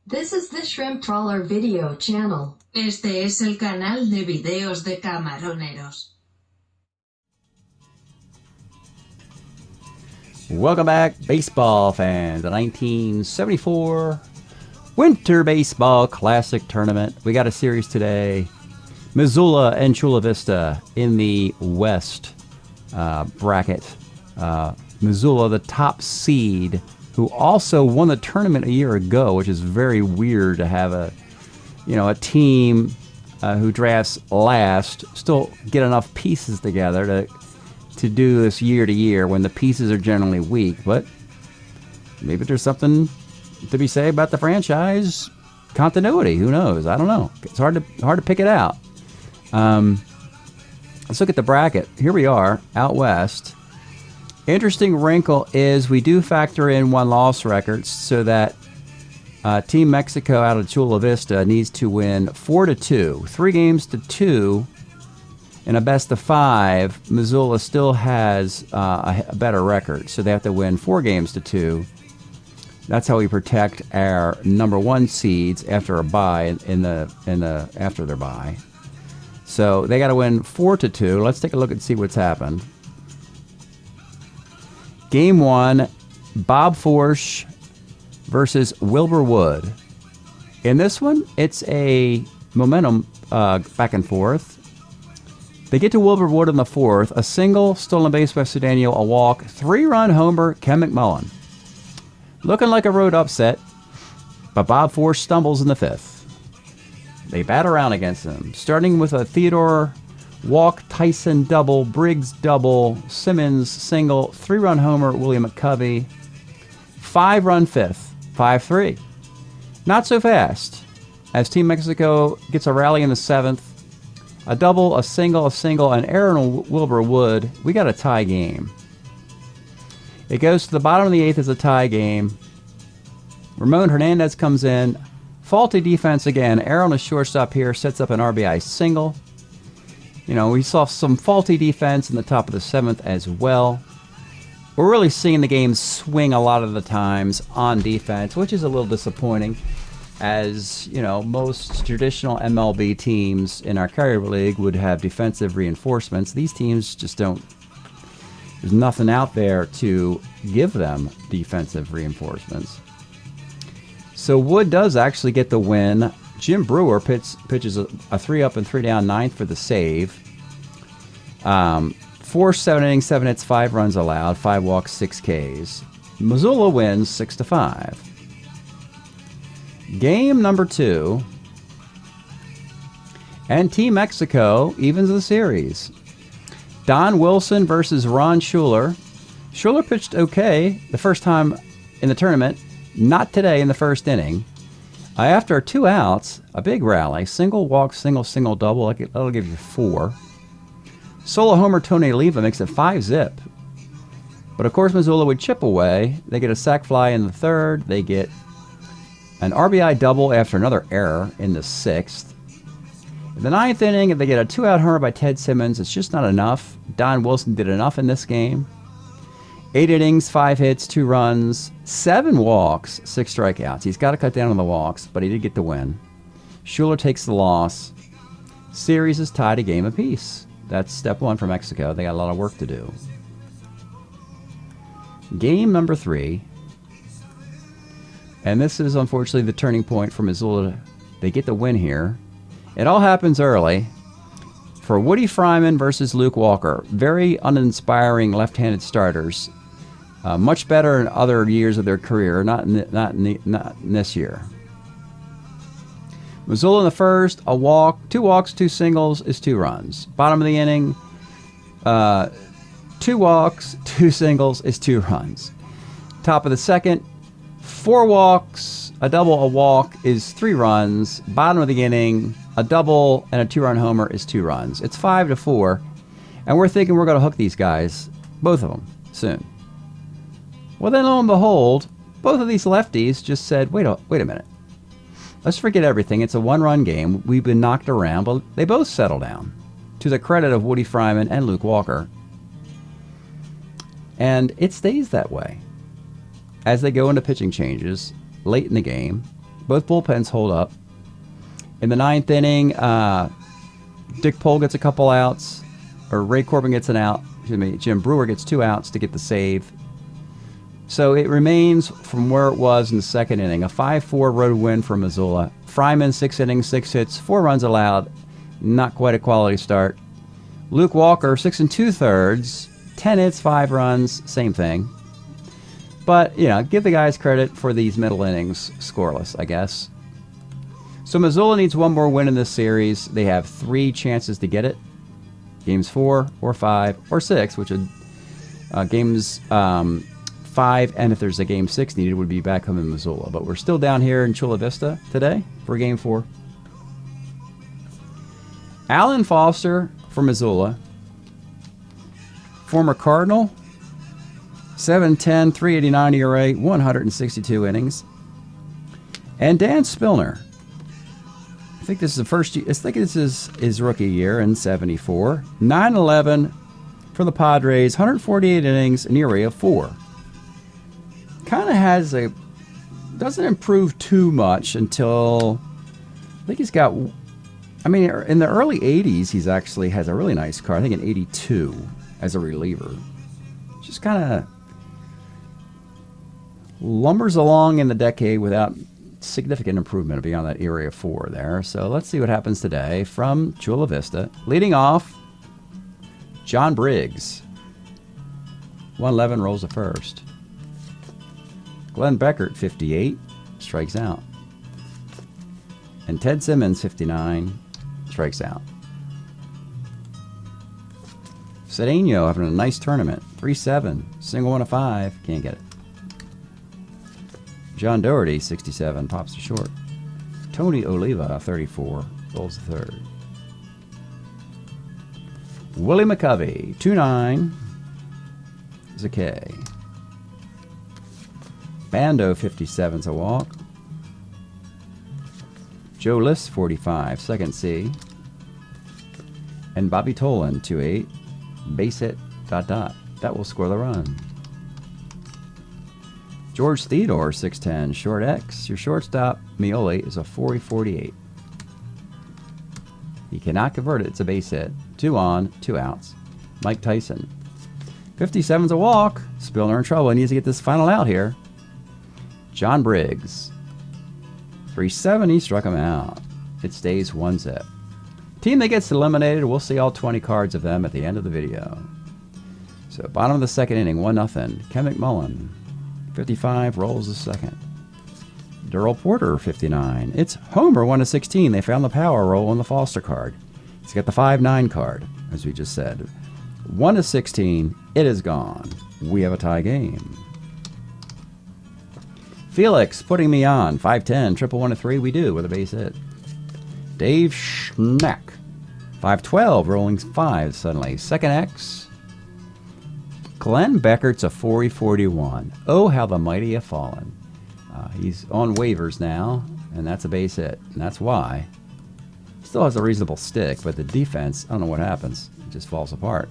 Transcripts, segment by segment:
This is the Shrimp Trawler video channel. Este es el canal de videos de camaroneros. Welcome back, baseball fans. The 1974 Winter Baseball Classic Tournament. We got a series today. Missoula and Chula Vista in the West bracket. Missoula, the top seed, who also won the tournament a year ago, which is very weird to have a team who drafts last still get enough pieces together to do this year to year when the pieces are generally weak. But maybe there's something to be said about the franchise continuity. Who knows? I don't know. It's hard to pick it out. Let's look at the bracket. Here we are out west. Interesting wrinkle is we do factor in one-loss records, so that Team Mexico out of Chula Vista needs to win 4-2, 3-2 in a best-of-5. Missoula still has a better record, so they have to win 4-2. That's how we protect our number one seeds after a bye after their bye. So they got to win 4-2. Let's take a look and see what's happened. Game 1, Bob Forsch versus Wilbur Wood. In this one, it's a momentum back and forth. They get to Wilbur Wood in the fourth. A single, stolen base by Daniel, a walk, 3-run homer, Ken McMullen. Looking like a road upset, but Bob Forsch stumbles in the fifth. They bat around against him, starting with a Theodore walk, Tyson double, Briggs double, Simmons single, 3-run homer, William McCovey, 5-run fifth, 5-3. Not so fast, as Team Mexico gets a rally in the seventh, a double, a single, and error on Wilbur Wood. We got a tie game. It goes to the bottom of the eighth as a tie game. Ramon Hernandez comes in. Faulty defense again. Error on the shortstop here sets up an RBI single. We saw some faulty defense in the top of the seventh as well. We're really seeing the game swing a lot of the times on defense, which is a little disappointing, as most traditional MLB teams in our carryover league would have defensive reinforcements. These teams just don't. There's nothing out there to give them defensive reinforcements. So Wood does actually get the win. Jim Brewer pitches a 3-up and 3-down ninth for the save. 4 7 innings, 7 hits, 5 runs allowed, 5 walks, 6 Ks. Missoula wins 6-5. Game number 2. And Team Mexico evens the series. Don Wilson versus Ron Schuler. Schuler pitched okay the first time in the tournament. Not today in the first inning. After 2 outs, a big rally. Single walk, single, double. That'll give you 4. Solo homer Tony Oliva makes it 5-zip. But of course Missoula would chip away. They get a sac fly in the third. They get an RBI double after another error in the sixth. In the ninth inning, they get a 2-out homer by Ted Simmons. It's just not enough. Don Wilson did enough in this game. 8 innings, 5 hits, 2 runs, 7 walks, 6 strikeouts. He's got to cut down on the walks, but he did get the win. Schuler takes the loss. Series is tied a game apiece. That's step 1 for Mexico. They got a lot of work to do. Game number 3. And this is unfortunately the turning point for Missoula. They get the win here. It all happens early. For Woody Fryman versus Luke Walker. Very uninspiring left-handed starters. Much better in other years of their career, not in this year. Missoula in the first, a walk, 2 walks, 2 singles is 2 runs. Bottom of the inning, 2 walks, 2 singles is 2 runs. Top of the second, 4 walks, a double, a walk is 3 runs. Bottom of the inning, a double and a 2-run homer is 2 runs. It's 5-4, and we're thinking we're going to hook these guys, both of them, soon. Well, then lo and behold, both of these lefties just said, wait a minute. Let's forget everything. It's a 1-run game. We've been knocked around, but they both settle down, to the credit of Woody Fryman and Luke Walker. And it stays that way as they go into pitching changes late in the game. Both bullpens hold up. In the 9th inning, Dick Pole gets a couple outs, or Ray Corbin gets an out. Excuse me, Jim Brewer gets 2 outs to get the save. So it remains from where it was in the 2nd inning. A 5-4 road win for Missoula. Fryman, 6 innings, 6 hits, 4 runs allowed. Not quite a quality start. Luke Walker, 6 2/3, 10 hits, 5 runs, same thing. But, you know, give the guys credit for these middle innings scoreless, I guess. So Missoula needs one more win in this series. They have 3 chances to get it. Games 4 or 5 or 6, which would games 5, and if there's a game 6 needed, would be back home in Missoula. But we're still down here in Chula Vista today for game 4. Alan Foster for Missoula. Former Cardinal. 7'10", 389 ERA, 162 innings. And Dan Spillner. I think this is the first year. I think this is his rookie year in 74. 9-11 for the Padres, 148 innings, an ERA of 4. Kind of has a, doesn't improve too much until, I think he's got, I mean, in the early 80s, he's actually has a really nice card. I think in 82 as a reliever. Just kind of lumbers along in the decade without significant improvement beyond that ERA of 4 there. So let's see what happens today from Chula Vista. Leading off, John Briggs. 111 rolls the first. Glenn Beckert, 58, strikes out. And Ted Simmons, 59, strikes out. Cedeno having a nice tournament. 3-7, single 1 of 5, can't get it. John Doherty, 67, pops to short. Tony Oliva, 34, rolls the third. Willie McCovey, 2-9, is a K. Bando, 57, is a walk. Joe List, 45, second C. And Bobby Tolan, 2-8, base hit, ... That will score the run. George Theodore, 6'10", short X. Your shortstop, Miole, is a 40-48. He cannot convert it. It's a base hit. 2 on, 2 outs. Mike Tyson. 57's a walk. Spillner in trouble. He needs to get this final out here. John Briggs. 3-7, he struck him out. It stays 1-zip. Team that gets eliminated, we'll see all 20 cards of them at the end of the video. So bottom of the 2nd inning, 1-0. Ken McMullen. 55, rolls the second. Durrell Porter, 59. It's Homer, 1 of 16. They found the power roll on the Foster card. He's got the 5-9 card, as we just said. 1 of 16. It is gone. We have a tie game. Felix, putting me on. 5'10", triple 1 of 3. We do with a base hit. Dave Schneck. 5'12", rolling 5 suddenly. Second X. Glenn Beckert's a 40-41. Oh, how the mighty have fallen. He's on waivers now, and that's a base hit. And that's why. Still has a reasonable stick, but the defense, I don't know what happens. It just falls apart.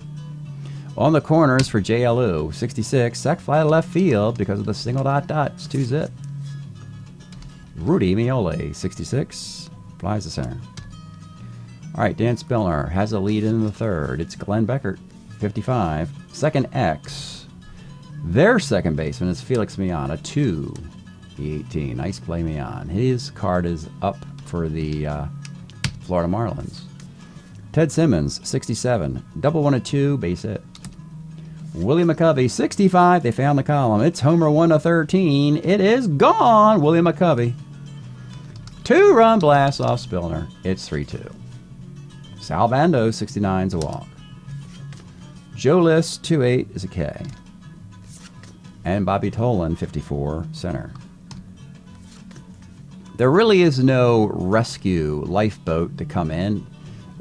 On the corners for JLU, 66. Sac fly to left field because of the single ... It's 2-zip. Rudy Miole, 66. Flies to center. All right, Dan Spillner has a lead in the 3rd. It's Glenn Beckert, 55. Second X. Their second baseman is Felix Miana, 2. 18. Nice play, Mian. His card is up for the Florida Marlins. Ted Simmons, 67. Double 1 of 2, base hit. Willie McCovey, 65. They found the column. It's Homer, 1 of 13. It is gone. Willie McCovey. 2-run blast off Spillner. It's 3-2. Sal Bando, 69's a walk. Joe List, 2-8 is a K. And Bobby Tolan, 54, center. There really is no rescue lifeboat to come in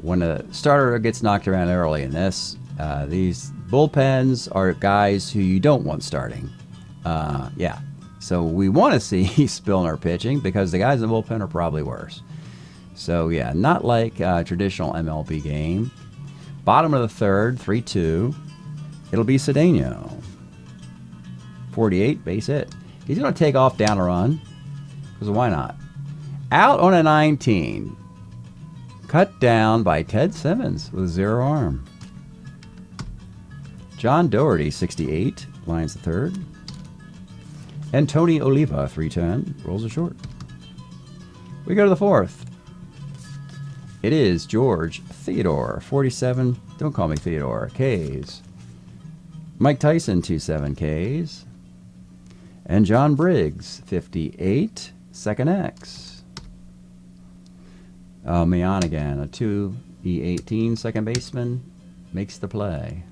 when a starter gets knocked around early in this. These bullpens are guys who you don't want starting. Yeah. So we want to see Spillner pitching because the guys in the bullpen are probably worse. So yeah, not like a traditional MLB game. Bottom of the 3rd, 3-2. It'll be Cedeno. 48, base hit. He's going to take off down a run. Because why not? Out on a 19. Cut down by Ted Simmons with 0 arm. John Doherty, 68, lines the third. And Tony Oliva, 310, rolls a short. We go to the fourth. It is George Theodore, 47, don't call me Theodore, Ks. Mike Tyson, 27 Ks. And John Briggs, 58, second X. Mian again, a 2E18, second baseman, makes the play.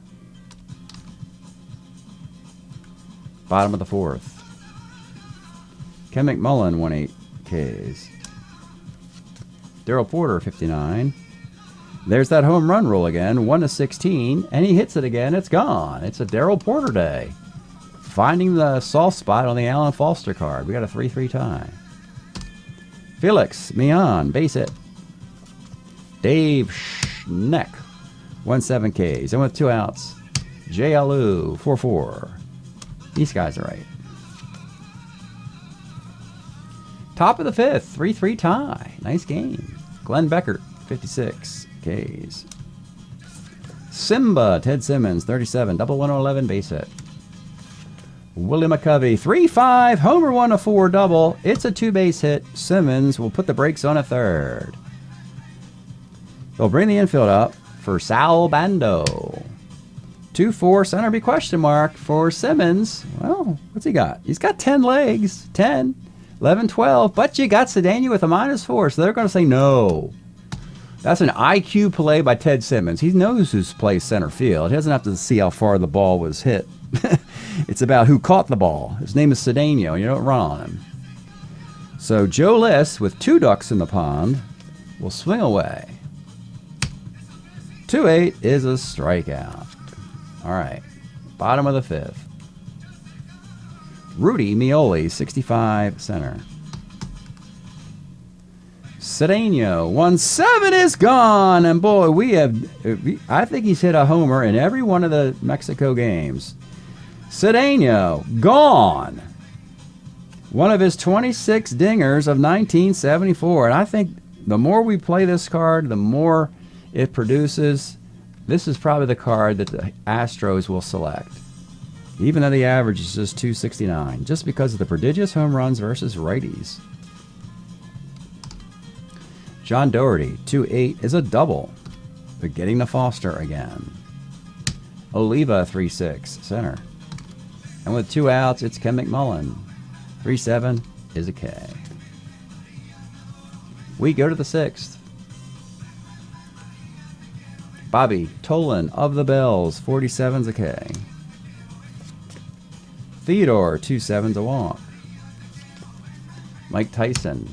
Bottom of the fourth. Ken McMullen, 18 Ks. Darrell Porter, 59. There's that home run rule again, 1-16, and he hits it again. It's gone. It's a Darrell Porter day. Finding the soft spot on the Alan Foster card. We got a 3-3 tie. Felix Mian, base hit. Dave Schneck, 17 Ks. And with 2 outs, J. Alu, 4-4. These guys are right. Top of the fifth, 3-3 tie. Nice game. Glenn Beckert, 56 Ks. Simba, Ted Simmons, 37, double 111 base hit. Willie McCovey, 3-5, homer 1-4 double. It's a 2-base hit. Simmons will put the brakes on a third. They'll bring the infield up for Sal Bando. 2-4 center be question mark for Simmons. Well, what's he got? He's got 10 legs. 10, 11, 12. But you got Cedeno with a -4, so they're going to say no. That's an IQ play by Ted Simmons. He knows who's plays center field. He doesn't have to see how far the ball was hit. It's about who caught the ball. His name is Cedeno. You don't run on him. So Joe Liss, with 2 ducks in the pond, will swing away. 2-8 is a strikeout. All right, bottom of the fifth. Rudy Mioli, 65, center. Cedeno, 1-7 is gone. And boy, I think he's hit a homer in every one of the Mexico games. Cedeno, gone. One of his 26 dingers of 1974. And I think the more we play this card, the more it produces. This is probably the card that the Astros will select. Even though the average is just 269. Just because of the prodigious home runs versus righties. John Doherty, 2-8 is a double. But getting to Foster again. Oliva, 3-6, center. And with 2 outs, it's Ken McMullen. 3-7 is a K. We go to the sixth. Bobby Tolan of the Bells, 47's a K. Theodore, 2-7's a walk. Mike Tyson,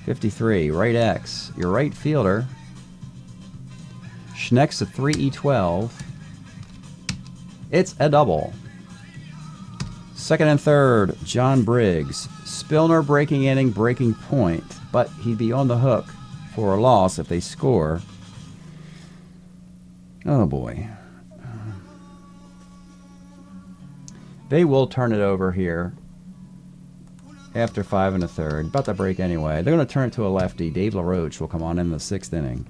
53, right X, your right fielder. Schneck's a 3E12. It's a double. Second and third, John Briggs. Spillner breaking inning, breaking point, but he'd be on the hook for a loss if they score. Oh boy. They will turn it over here after 5 1/3. About to break anyway. They're going to turn it to a lefty. Dave LaRoche will come on in the 6th inning.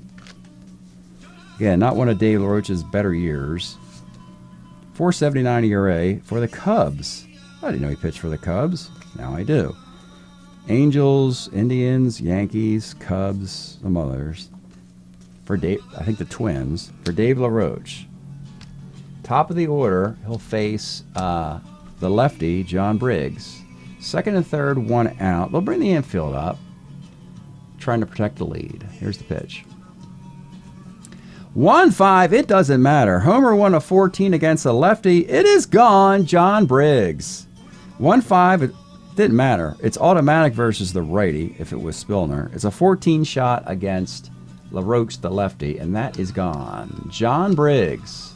Again, not one of Dave LaRoche's better years. 4.79 ERA for the Cubs. I didn't know he pitched for the Cubs. Now I do. Angels, Indians, Yankees, Cubs, some others. For Dave, I think the Twins. For Dave LaRoche. Top of the order, he'll face the lefty, John Briggs. Second and third, 1 out. They'll bring the infield up, trying to protect the lead. Here's the pitch. 1-5, it doesn't matter. Homer 1-14 against the lefty. It is gone, John Briggs. 1-5, it didn't matter. It's automatic versus the righty if it was Spillner. It's a 14 shot against LaRoche, the lefty, and that is gone. John Briggs.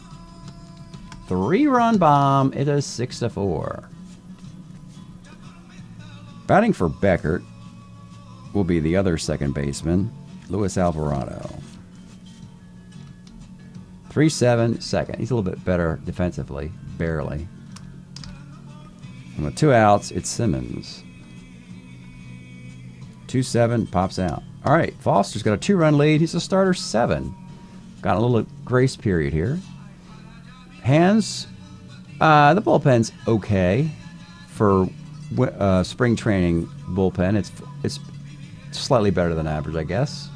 3-run bomb. It is 6-4. Batting for Beckert will be the other second baseman, Luis Alvarado. 3-7, second. He's a little bit better defensively, barely. And with 2 outs, it's Simmons. 2-7 pops out. All right, Foster's got a 2-run lead. He's a starter 7. Got a little grace period here. Hands, the bullpen's okay for spring training bullpen. It's slightly better than average, I guess.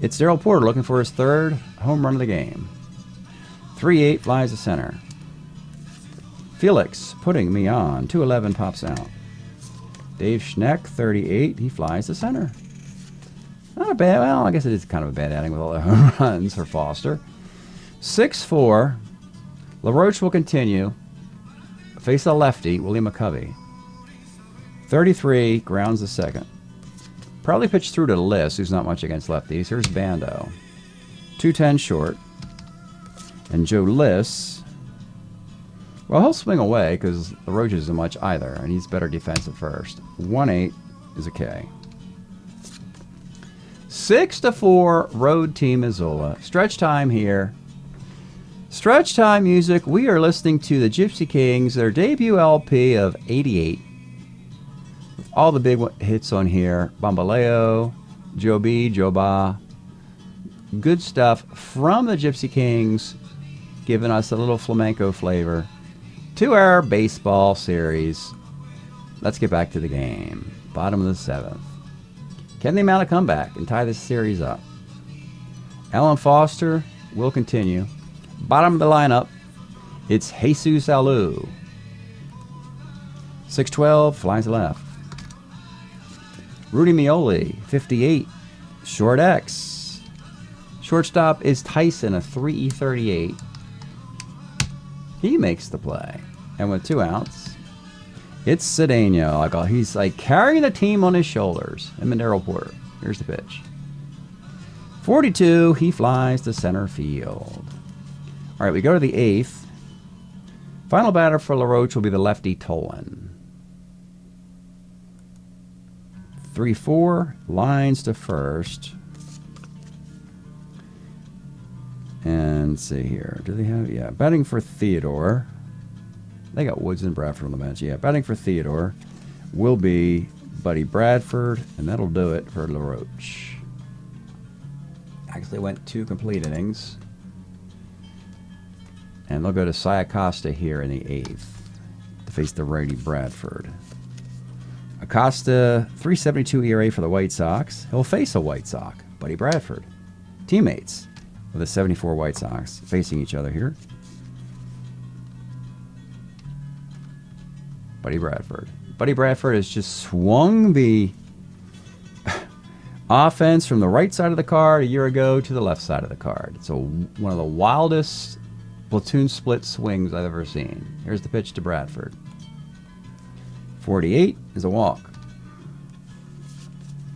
It's Daryl Porter looking for his 3rd home run of the game. 3-8 flies to center. Felix putting me on. 2-11 pops out. Dave Schneck, 38. He flies to center. Not a bad, well, I guess it is kind of a bad outing with all the home runs for Foster. 6-4. LaRoche will continue. Face a lefty, William McCovey. 33, grounds the second. Probably pitched through to Liss, who's not much against lefties. Here's Bando. 2-10 short. And Joe Liss, well, he'll swing away because LaRoche isn't much either, and he's better defensive first. 1-8 is a K. 6-4, road team Missoula. Stretch time here. Stretch time music. We are listening to the Gypsy Kings, their debut LP of 88. With all the big hits on here. Bambaleo, Joe B, Joe Ba. Good stuff from the Gypsy Kings, giving us a little flamenco flavor to our baseball series. Let's get back to the game. Bottom of the 7th. Can they mount a comeback and tie this series up? Alan Foster will continue. Bottom of the lineup, it's Jesus Alou. 6-12, flies left. Rudy Mioli, 58, short X. Shortstop is Tyson, a 3-38. He makes the play. And with 2 outs, it's Cedeno. He's like carrying the team on his shoulders. Him and Daryl Porter. Here's the pitch. 42, he flies to center field. All right, we go to the 8th. Final batter for LaRoche will be the lefty Tolan. 3-4, lines to first. And let's see here. Do they have, yeah, batting for Theodore. They got Woods and Bradford on the bench. Yeah, batting for Theodore will be Buddy Bradford, and that'll do it for LaRoche. Actually went 2 complete innings. And they'll go to Cy Acosta here in the 8th to face the righty Bradford. Acosta, 3.72 ERA for the White Sox. He'll face a White Sox, Buddy Bradford. Teammates of the 74 White Sox facing each other here. Buddy Bradford. Buddy Bradford has just swung the offense from the right side of the card a year ago to the left side of the card. It's one of the wildest platoon split swings I've ever seen. Here's the pitch to Bradford. 48 is a walk.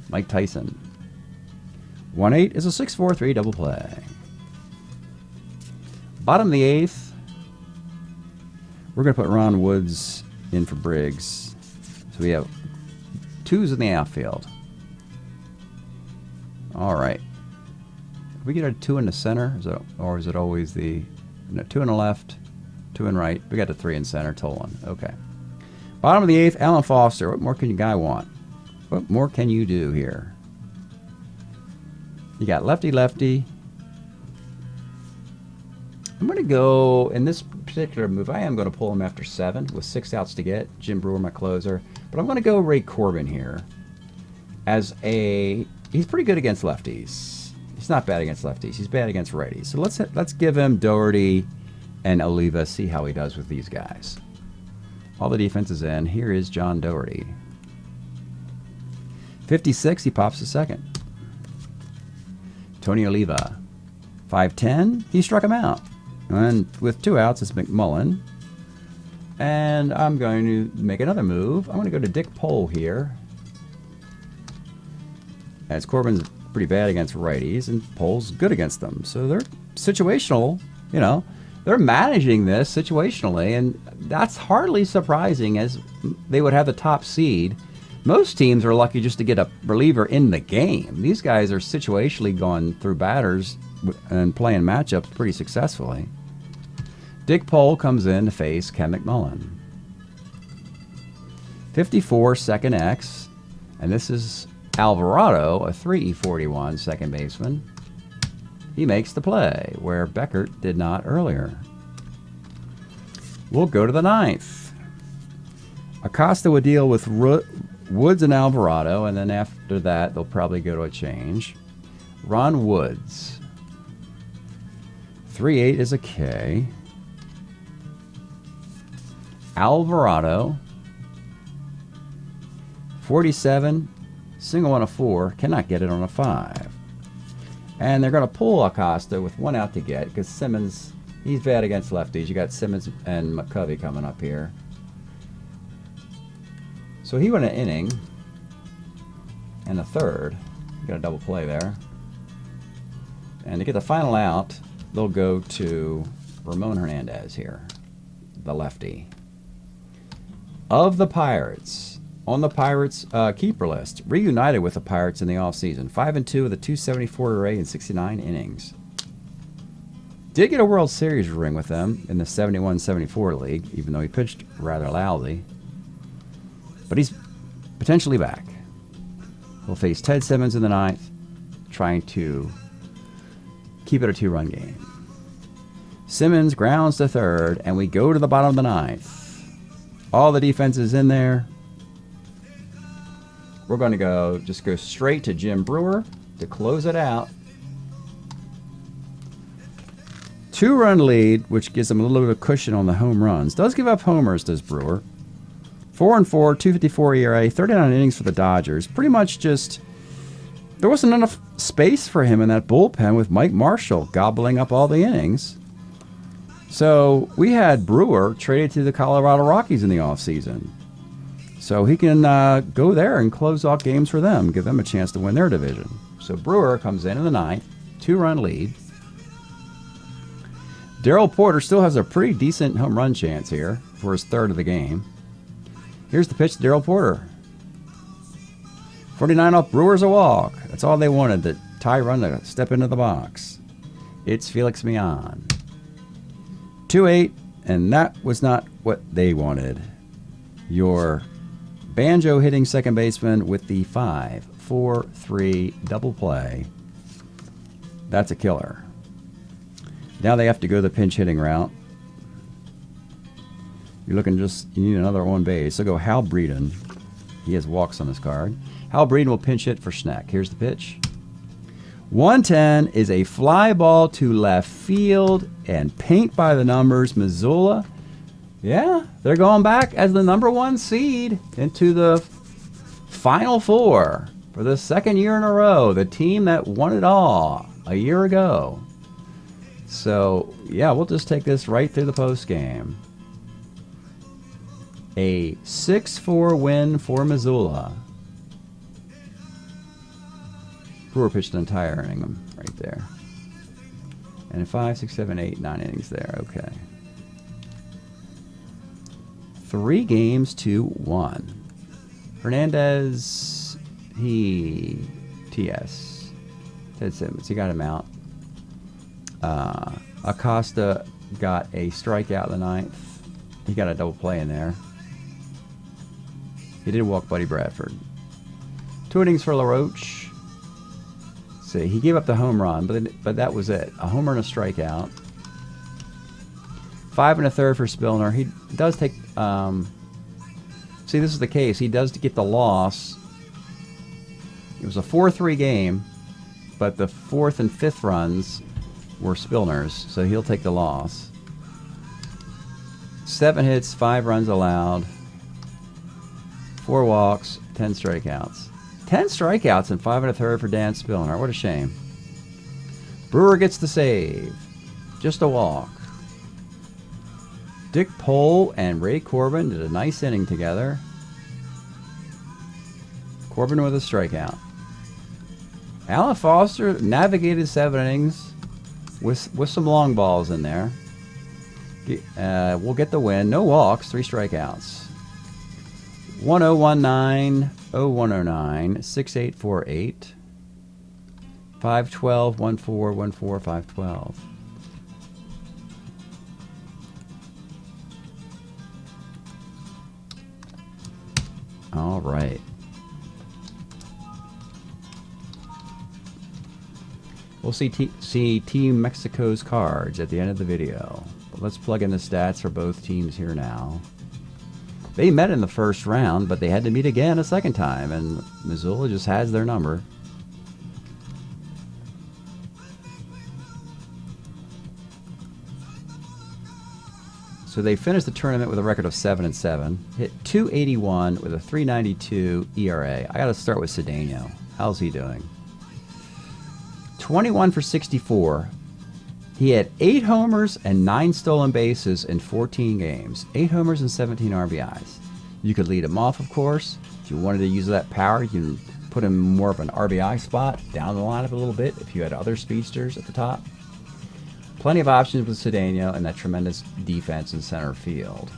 Mike Tyson. 1-8 is a 6-4-3 double play. Bottom of the 8th. We're going to put Ron Woods in for Briggs. So we have 2s in the outfield. All right. If we get a 2 in the center, or is it always the... No, 2 in the left, 2 in right. We got the 3 in center, Tolan. Okay. Bottom of the 8th, Alan Foster. What more can you guy want? What more can you do here? You got lefty-lefty. I'm going to go, in this particular move, I am going to pull him after 7 with 6 outs to get. Jim Brewer, my closer. But I'm going to go Ray Corbin here as a... He's pretty good against lefties. He's not bad against lefties. He's bad against righties. So let's give him Doherty and Oliva, see how he does with these guys. All the defense is in. Here is John Doherty. 56, he pops to second. Tony Oliva. 5-10, he struck him out. And with 2 outs, it's McMullen. And I'm going to make another move. I'm going to go to Dick Pole here. As Corbin's pretty bad against righties, and Pole's good against them. So they're situational, you know. They're managing this situationally, and that's hardly surprising as they would have the top seed. Most teams are lucky just to get a reliever in the game. These guys are situationally going through batters and playing matchups pretty successfully. Dick Pole comes in to face Ken McMullen. 54, second X, and this is Alvarado, a 3E41 second baseman. He makes the play, where Beckert did not earlier. We'll go to the 9th. Acosta would deal with Woods and Alvarado, and then after that, they'll probably go to a change. Ron Woods. 3-8 is a K. Alvarado. 47. Single on a 4. Cannot get it on a 5. And they're going to pull Acosta with 1 out to get, because Simmons, he's bad against lefties. You got Simmons and McCovey coming up here. So he went an inning and a third. Got a double play there. And to get the final out, they'll go to Ramon Hernandez here, the lefty. Of the Pirates, on the Pirates keeper list, reunited with the Pirates in the offseason. 5-2 with a 274 ERA in 69 innings. Did get a World Series ring with them in the 71-74 league, even though he pitched rather lousy. But he's potentially back. He'll face Ted Simmons in the 9th, trying to keep it a 2-run game. Simmons grounds to third, and we go to the bottom of the 9th. All the defense is in there. We're going to just go straight to Jim Brewer to close it out. 2-run lead, which gives them a little bit of cushion on the home runs. Does give up homers, does Brewer. 4-4, 254 ERA, 39 innings for the Dodgers. Pretty much just, there wasn't enough space for him in that bullpen with Mike Marshall gobbling up all the innings. So we had Brewer traded to the Colorado Rockies in the offseason. So he can go there and close out games for them, give them a chance to win their division. So Brewer comes in the 9th, 2-run lead. Darrell Porter still has a pretty decent home run chance here for his third of the game. Here's the pitch to Darrell Porter. 49 off, Brewers a walk. That's all they wanted, the tie run to step into the box. It's Felix Millan. 2-8, and that was not what they wanted. Your banjo hitting second baseman with the 5-4-3 double play. That's a killer. Now they have to go the pinch hitting route. You're looking you need another on base. So go Hal Breeden. He has walks on his card. Hal Breeden will pinch hit for Schneck. Here's the pitch. 110 is a fly ball to left field and paint by the numbers. Missoula, yeah, they're going back as the #1 seed into the Final Four for the second year in a row. The team that won it all a year ago. So, yeah, we'll just take this right through the post game. A 6-4 win for Missoula. Brewer pitched an entire inning right there. And 5, 6, 7, 8, 9 innings there. Okay. 3 games to 1. Hernandez, TS. Ted Simmons, he got him out. Acosta got a strikeout in the 9th. He got a double play in there. He did walk Buddy Bradford. 2 innings for LaRoche. See, he gave up the home run, but that was it. A homer and a strikeout. 5 1/3 for Spillner. He does take. See, this is the case. He does get the loss. It was a 4-3 game, but the 4th and 5th runs were Spillner's, so he'll take the loss. 7 hits, 5 runs allowed, 4 walks, 10 strikeouts. 10 strikeouts and 5 1/3 for Dan Spillner. What a shame. Brewer gets the save. Just a walk. Dick Pohl and Ray Corbin did a nice inning together. Corbin with a strikeout. Alan Foster navigated 7 innings with some long balls in there. We'll get the win. No walks, 3 strikeouts. 1019, 0109, 6848, 512, 1414, 512. All right. We'll see Team Mexico's cards at the end of the video. But let's plug in the stats for both teams here now. They met in the first round, but they had to meet again a second time, and Missoula just has their number. So they finished the tournament with a record of 7-7, hit .281 with a .392 ERA. I got to start with Cedeno. How's he doing? 21 for 64. He had 8 homers and 9 stolen bases in 14 games. 8 homers and 17 RBIs. You could lead him off, of course. If you wanted to use that power, you can put him more of an RBI spot down the lineup a little bit if you had other speedsters at the top. Plenty of options with Cedeno and that tremendous defense in center field.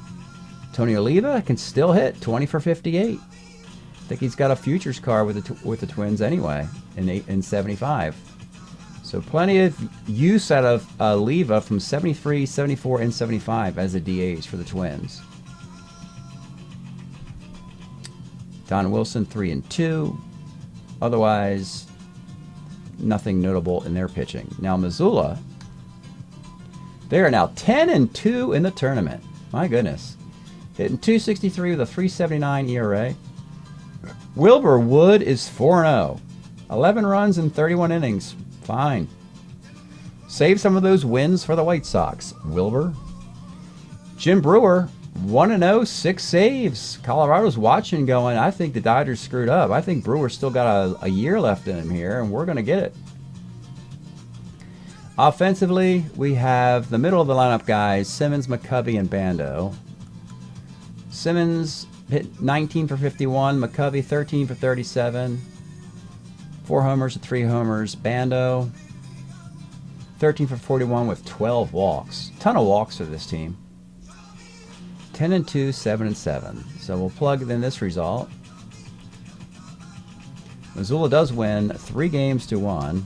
Tony Oliva can still hit 20 for 58. I think he's got a futures card with the Twins anyway in 75. So plenty of use out of Oliva from 73, 74, and 75 as the DH for the Twins. Don Wilson 3-2. Otherwise, nothing notable in their pitching. Now Missoula, they are now 10-2 in the tournament. My goodness. Hitting .263 with a .379 ERA. Wilbur Wood is 4-0. 11 runs in 31 innings. Fine. Save some of those wins for the White Sox, Wilbur. Jim Brewer, 1-0, 6 saves. Colorado's watching going, I think the Dodgers screwed up. I think Brewer's still got a year left in him here, and we're going to get it. Offensively, we have the middle of the lineup guys, Simmons, McCovey, and Bando. Simmons hit 19 for 51, McCovey 13 for 37, 4 homers and 3 homers. Bando 13 for 41 with 12 walks. Ton of walks for this team. 10-2, 7-7. So we'll plug in this result. Missoula does win 3 games to 1.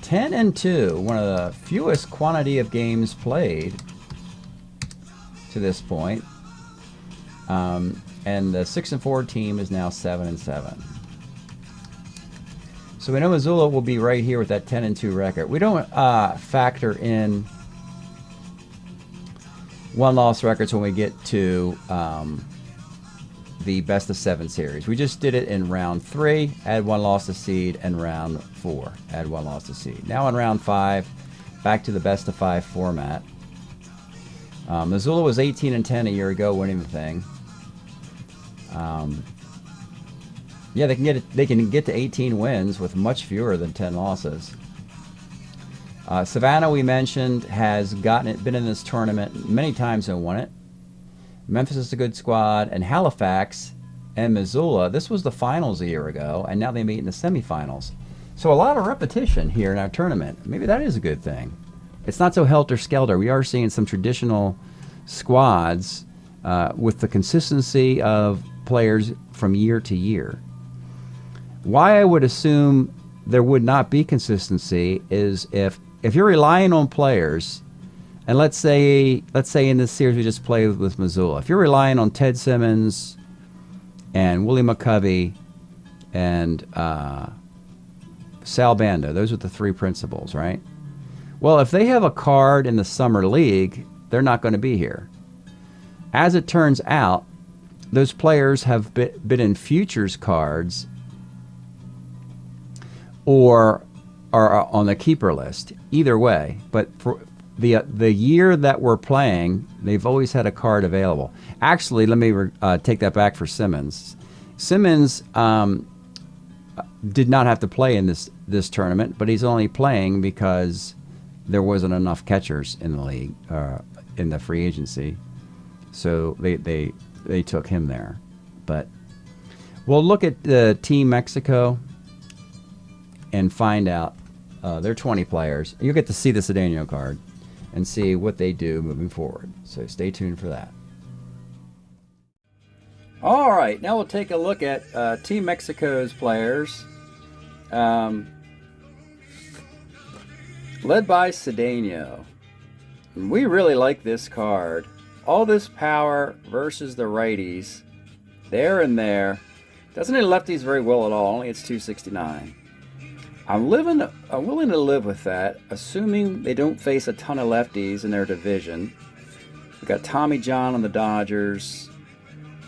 10-2, one of the fewest quantity of games played to this point. And the 6-4 team is now 7-7. So we know Missoula will be right here with that 10-2 record. We don't factor in one-loss records when we get to the best of 7 series. We just did it in round 3, add 1 loss to seed, and round 4, add 1 loss to seed. Now in round 5, back to the best of 5 format. Missoula was 18-10 a year ago, winning the thing. Yeah, they can get to 18 wins with much fewer than 10 losses. Savannah, we mentioned, has been in this tournament many times and won it. Memphis is a good squad, and Halifax and Missoula, this was the finals a year ago, and now they meet in the semifinals. So a lot of repetition here in our tournament. Maybe that is a good thing. It's not so helter-skelter. We are seeing some traditional squads with the consistency of players from year to year. Why I would assume there would not be consistency is if you're relying on players, and let's say in this series we just played with Missoula, if you're relying on Ted Simmons and Willie McCovey and Sal Bando, those are the 3 principals, right? Well, if they have a card in the summer league, they're not going to be here. As it turns out, those players have been in futures cards or are on the keeper list. Either way, but for the year that we're playing, they've always had a card available. Actually, let me take that back for Simmons. Simmons did not have to play in this tournament, but he's only playing because there wasn't enough catchers in the league, in the free agency. So they took him there. But we'll look at the Team Mexico and find out their 20 players. You'll get to see the Cedeno card and see what they do moving forward. So stay tuned for that. All right, now we'll take a look at Team Mexico's players. Led by Cedeno. We really like this card. All this power versus the righties. There and there. Doesn't hit lefties very well at all. Only it's 269. I'm willing to live with that, assuming they don't face a ton of lefties in their division. We got Tommy John on the Dodgers,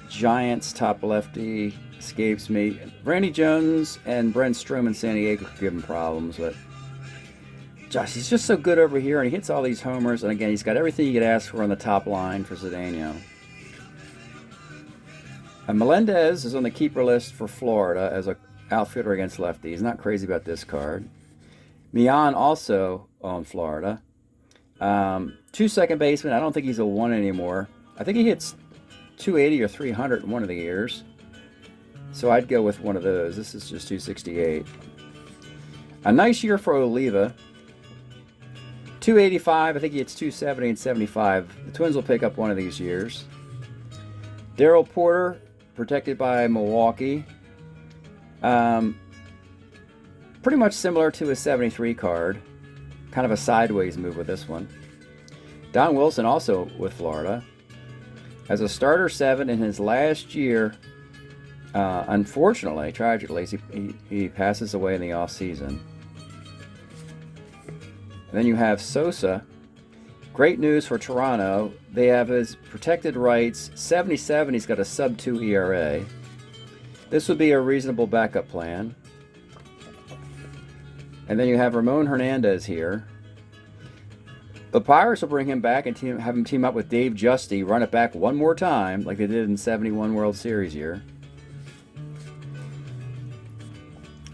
Giants top lefty escapes me. Randy Jones and Brent Strom in San Diego could give him problems, but Josh, he's just so good over here, and he hits all these homers, and again, he's got everything you could ask for on the top line for Cedeno. And Melendez is on the keeper list for Florida as a outfielder against lefties. Not crazy about this card. Mian also on Florida. 2 second basemen. I don't think he's a 1 anymore. I think he hits 280 or 300 in one of the years. So I'd go with one of those. This is just 268. A nice year for Oliva. 285. I think he hits 270 and 75. The Twins will pick up one of these years. Darrell Porter, protected by Milwaukee. Pretty much similar to a 73 card. Kind of a sideways move with this one. Don Wilson also with Florida. As a starter 7 in his last year, unfortunately, tragically, he passes away in the offseason. Then you have Sosa. Great news for Toronto. They have his protected rights. 77, he's got a sub-2 ERA. This would be a reasonable backup plan. And then you have Ramon Hernandez here. The Pirates will bring him back and have him team up with Dave Justy, run it back one more time, like they did in 71 World Series year.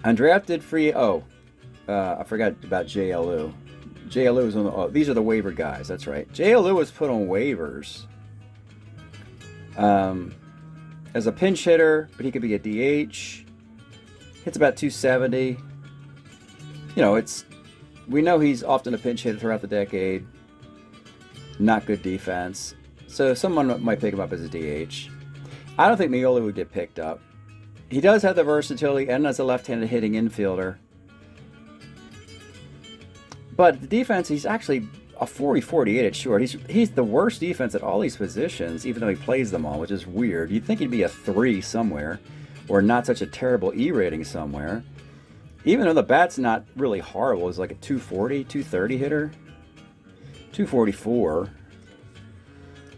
Undrafted free. I forgot about J.L. Lou. J.L. Lou was on the. These are the waiver guys. That's right. J.L. Lou was put on waivers as a pinch hitter, but he could be a DH. Hits about 270. You know, we know he's often a pinch hitter throughout the decade. Not good defense. So someone might pick him up as a DH. I don't think Mioli would get picked up. He does have the versatility and as a left-handed hitting infielder. But the defense, he's actually a 40-48 at short. He's the worst defense at all these positions, even though he plays them all, which is weird. You'd think he'd be a 3 somewhere, or not such a terrible E rating somewhere. Even though the bat's not really horrible, it's like a 240, 230 hitter. 244.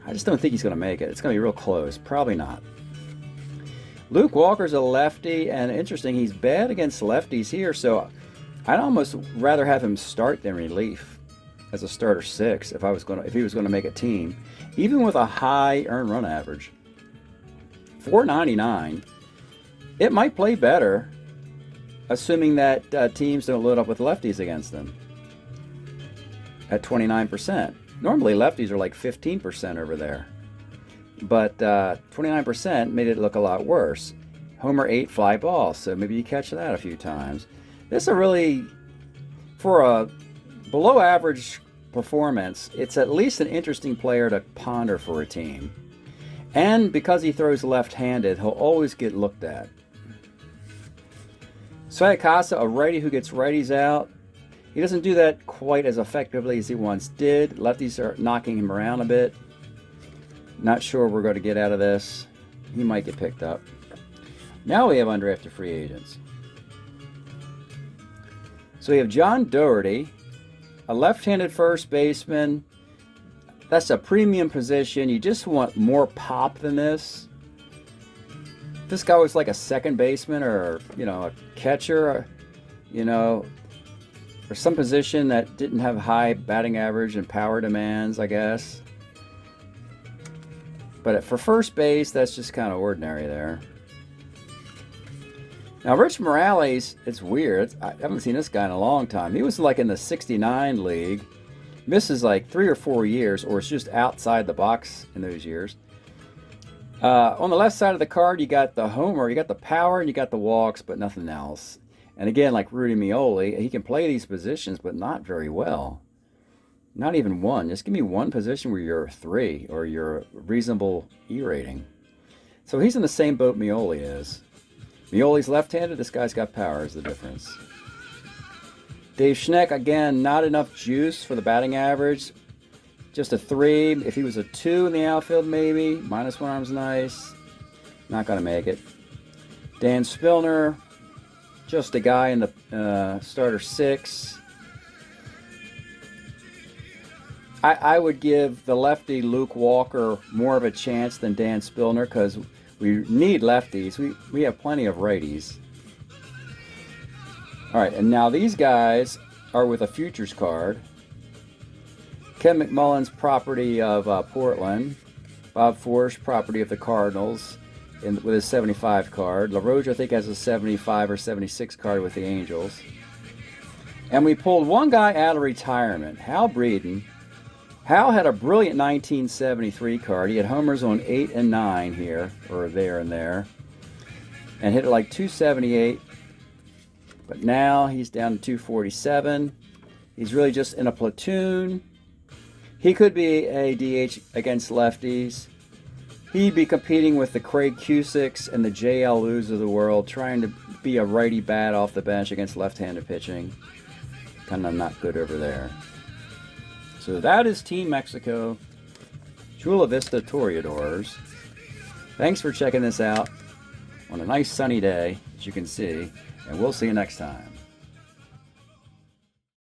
I just don't think he's going to make it. It's going to be real close. Probably not. Luke Walker's a lefty, and interesting, he's bad against lefties here, so I'd almost rather have him start than relief as a starter 6 if he was going to make a team, even with a high earned run average. 499. It might play better, assuming that teams don't load up with lefties against them at 29%. Normally lefties are like 15% over there. But 29% made it look a lot worse. Homer 8 fly ball, so maybe you catch that a few times. This is really, for a below average performance, it's at least an interesting player to ponder for a team. And because he throws left-handed, he'll always get looked at. Sayakasa, a righty who gets righties out. He doesn't do that quite as effectively as he once did. Lefties are knocking him around a bit. Not sure we're going to get out of this. He might get picked up. Now we have undrafted free agents. So we have John Doherty, a left-handed first baseman. That's a premium position. You just want more pop than this. This guy was like a second baseman or, a catcher, or some position that didn't have high batting average and power demands, I guess. But for first base, that's just kind of ordinary there. Now, Rich Morales, it's weird. I haven't seen this guy in a long time. He was like in the 69 league. Misses like 3 or 4 years, or is just outside the box in those years. On the left side of the card, you got the homer, you got the power, and you got the walks, but nothing else. And again, like Rudy Mioli, he can play these positions, but not very well. Not even one. Just give me one position where you're a 3 or you're a reasonable E rating. So he's in the same boat Mioli is. Mioli's left-handed. This guy's got power is the difference. Dave Schneck, again, not enough juice for the batting average. Just a 3. If he was a 2 in the outfield, maybe. -1 arm's nice. Not going to make it. Dan Spillner. just a guy in the starter 6. I would give the lefty Luke Walker more of a chance than Dan Spillner because we need lefties. We have plenty of righties. All right, and now these guys are with a futures card. Ken McMullen's property of Portland. Bob Forsch, property of the Cardinals, with his 75 card. LaRoche, I think, has a 75 or 76 card with the Angels. And we pulled one guy out of retirement, Hal Breeden. Hal had a brilliant 1973 card. He had homers on 8 and 9 here, or there and there, and hit it like 278. But now he's down to 247. He's really just in a platoon. He could be a DH against lefties. He'd be competing with the Craig Cusicks and the J.L. Lews of the world, trying to be a righty bat off the bench against left-handed pitching. Kind of not good over there. So that is Team Mexico, Chula Vista Toreadors. Thanks for checking this out on a nice sunny day, as you can see, and we'll see you next time.